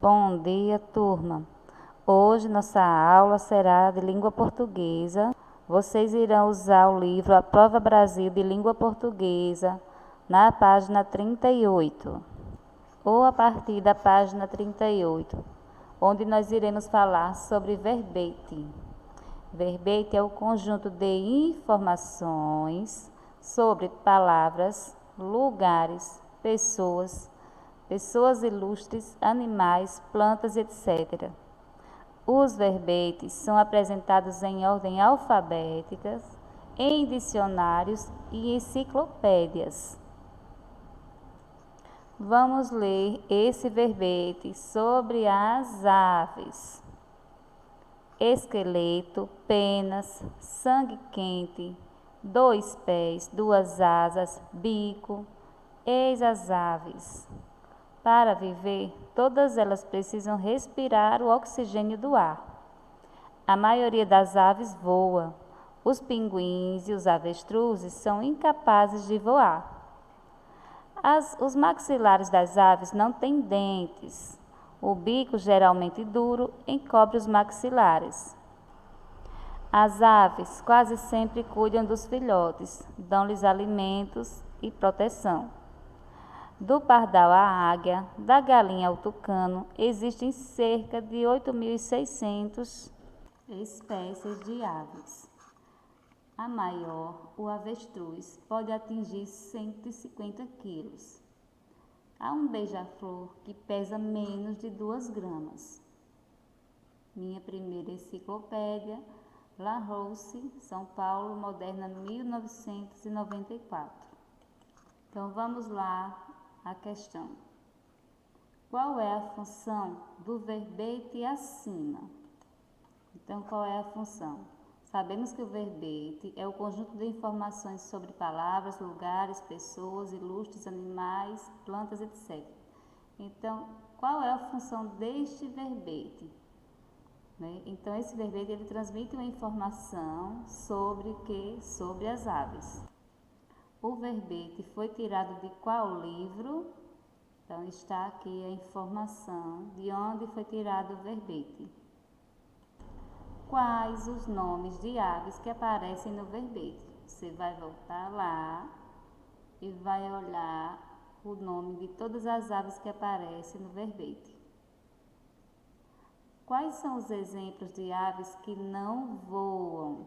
Bom dia, turma. Hoje nossa aula será de língua portuguesa. Vocês irão usar o livro A Prova Brasil de Língua Portuguesa na página 38, ou a partir da página 38, onde nós iremos falar sobre verbete. Verbete é o conjunto de informações sobre palavras, lugares, pessoas ilustres, animais, plantas, etc. Os verbetes são apresentados em ordem alfabética, em dicionários e enciclopédias. Vamos ler esse verbete sobre as aves. Esqueleto, penas, sangue quente, 2 pés, 2 asas, bico. Eis as aves. Para viver, todas elas precisam respirar o oxigênio do ar. A maioria das aves voa. Os pinguins e os avestruzes são incapazes de voar. Os maxilares das aves não têm dentes. O bico, geralmente duro, encobre os maxilares. As aves quase sempre cuidam dos filhotes, dão-lhes alimentos e proteção. Do pardal à águia, da galinha ao tucano, existem cerca de 8.600 espécies de aves. A maior, o avestruz, pode atingir 150 quilos. Há um beija-flor que pesa menos de 2 gramas. Minha primeira enciclopédia, Larousse, São Paulo, Moderna, 1994. Então, vamos lá. A questão: qual é a função do verbete acima? Então, qual é a função? Sabemos que o verbete é o conjunto de informações sobre palavras, lugares, pessoas, ilustres, animais, plantas, etc. Então, qual é a função deste verbete? Então, esse verbete ele transmite uma informação sobre o que? Sobre as aves. O verbete foi tirado de qual livro? Então, está aqui a informação de onde foi tirado o verbete. Quais os nomes de aves que aparecem no verbete? Você vai voltar lá e vai olhar o nome de todas as aves que aparecem no verbete. Quais são os exemplos de aves que não voam?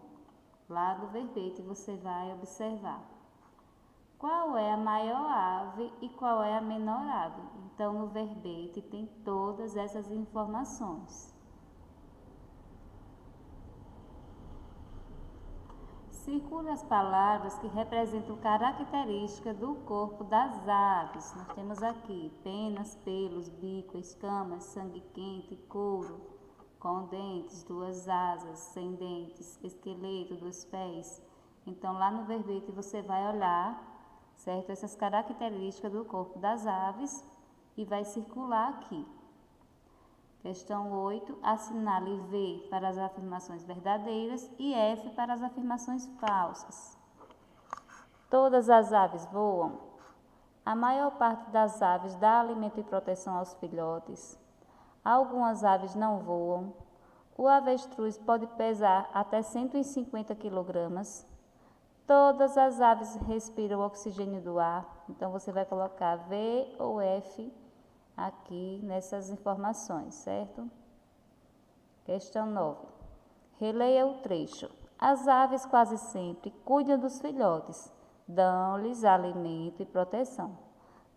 Lá do verbete você vai observar. Qual é a maior ave e qual é a menor ave? Então, no verbete tem todas essas informações. Circule as palavras que representam características do corpo das aves. Nós temos aqui penas, pelos, bico, escamas, sangue quente, couro, com dentes, 2 asas, sem dentes, esqueleto, 2 pés. Então, lá no verbete você vai olhar, certo? Essas características do corpo das aves e vai circular aqui. Questão 8, assinale V para as afirmações verdadeiras e F para as afirmações falsas. Todas as aves voam? A maior parte das aves dá alimento e proteção aos filhotes. Algumas aves não voam. O avestruz pode pesar até 150 kg. Todas as aves respiram o oxigênio do ar. Então, você vai colocar V ou F aqui nessas informações, certo? Questão 9. Releia o trecho. As aves quase sempre cuidam dos filhotes, dão-lhes alimento e proteção.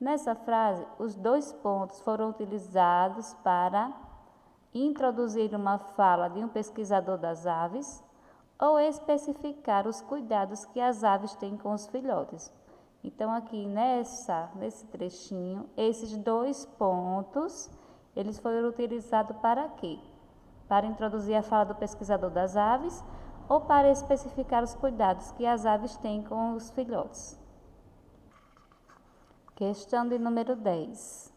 Nessa frase, os 2 pontos foram utilizados para introduzir uma fala de um pesquisador das aves ou especificar os cuidados que as aves têm com os filhotes. Então, aqui nesse trechinho, esses 2 pontos, eles foram utilizados para quê? Para introduzir a fala do pesquisador das aves ou para especificar os cuidados que as aves têm com os filhotes. Questão de número 10.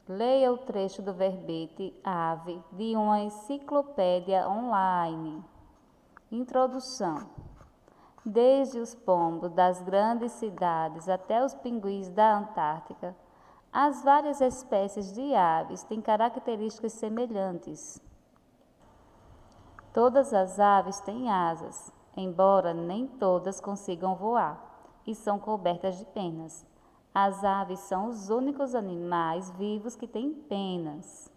Leia o trecho do verbete ave de uma enciclopédia online. Introdução. Desde os pombos das grandes cidades até os pinguins da Antártica, As várias espécies de aves têm características semelhantes. Todas as aves têm asas, embora nem todas consigam voar, e são cobertas de penas. As aves são os únicos animais vivos que têm penas.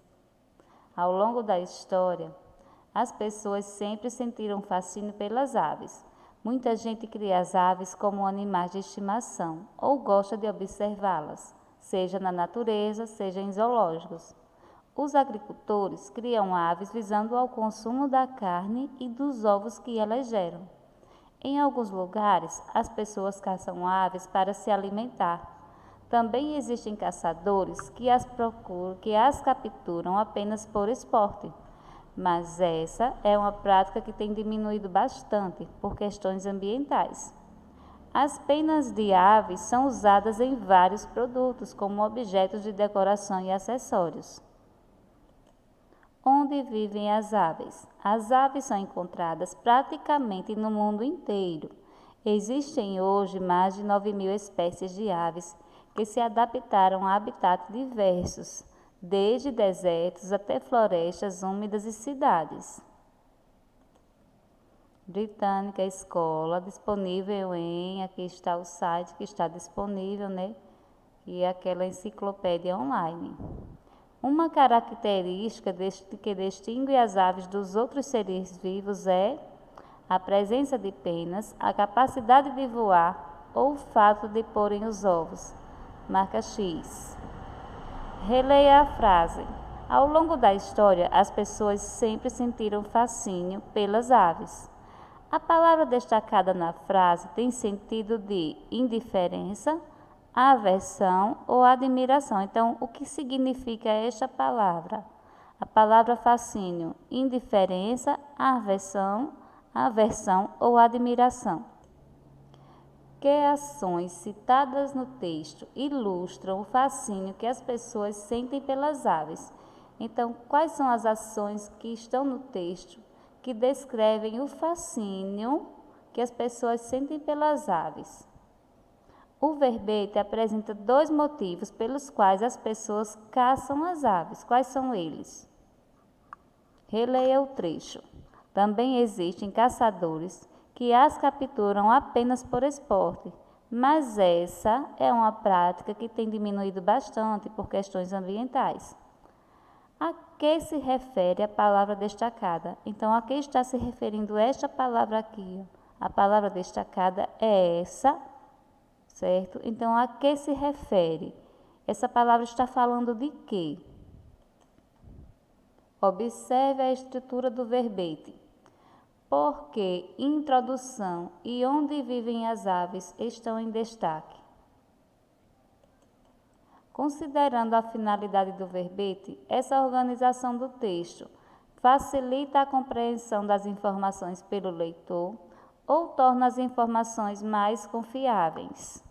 Ao longo da história, as pessoas sempre sentiram fascínio pelas aves. Muita gente cria as aves como animais de estimação ou gosta de observá-las, seja na natureza, seja em zoológicos. Os agricultores criam aves visando ao consumo da carne e dos ovos que elas geram. Em alguns lugares, as pessoas caçam aves para se alimentar. Também existem caçadores que as capturam apenas por esporte. Mas essa é uma prática que tem diminuído bastante por questões ambientais. As penas de aves são usadas em vários produtos como objetos de decoração e acessórios. Onde vivem as aves? As aves são encontradas praticamente no mundo inteiro. Existem hoje mais de 9.000 espécies de aves que se adaptaram a habitats diversos, desde desertos até florestas úmidas e cidades. Britânica Escola, disponível aqui está o site que está disponível, e aquela enciclopédia online. Uma característica que distingue as aves dos outros seres vivos é a presença de penas, a capacidade de voar ou o fato de porem os ovos. Marca X. Releia a frase. Ao longo da história, as pessoas sempre sentiram fascínio pelas aves. A palavra destacada na frase tem sentido de indiferença, aversão ou admiração. Então, o que significa esta palavra? A palavra fascínio, indiferença, aversão ou admiração. Que ações citadas no texto ilustram o fascínio que as pessoas sentem pelas aves? Então, quais são as ações que estão no texto que descrevem o fascínio que as pessoas sentem pelas aves? O verbete apresenta 2 motivos pelos quais as pessoas caçam as aves. Quais são eles? Releia o trecho. Também existem caçadores que as capturam apenas por esporte, mas essa é uma prática que tem diminuído bastante por questões ambientais. A que se refere a palavra destacada? Então, a que está se referindo esta palavra aqui? A palavra destacada é essa, certo? Então, a que se refere? Essa palavra está falando de quê? Observe a estrutura do verbete. Porque introdução e onde vivem as aves estão em destaque. Considerando a finalidade do verbete, essa organização do texto facilita a compreensão das informações pelo leitor ou torna as informações mais confiáveis.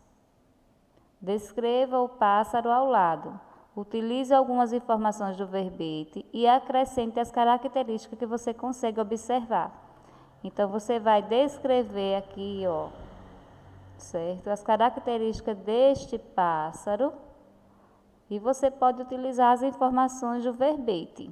Descreva o pássaro ao lado. Utilize algumas informações do verbete e acrescente as características que você consegue observar. Então, você vai descrever aqui, certo? As características deste pássaro e você pode utilizar as informações do verbete.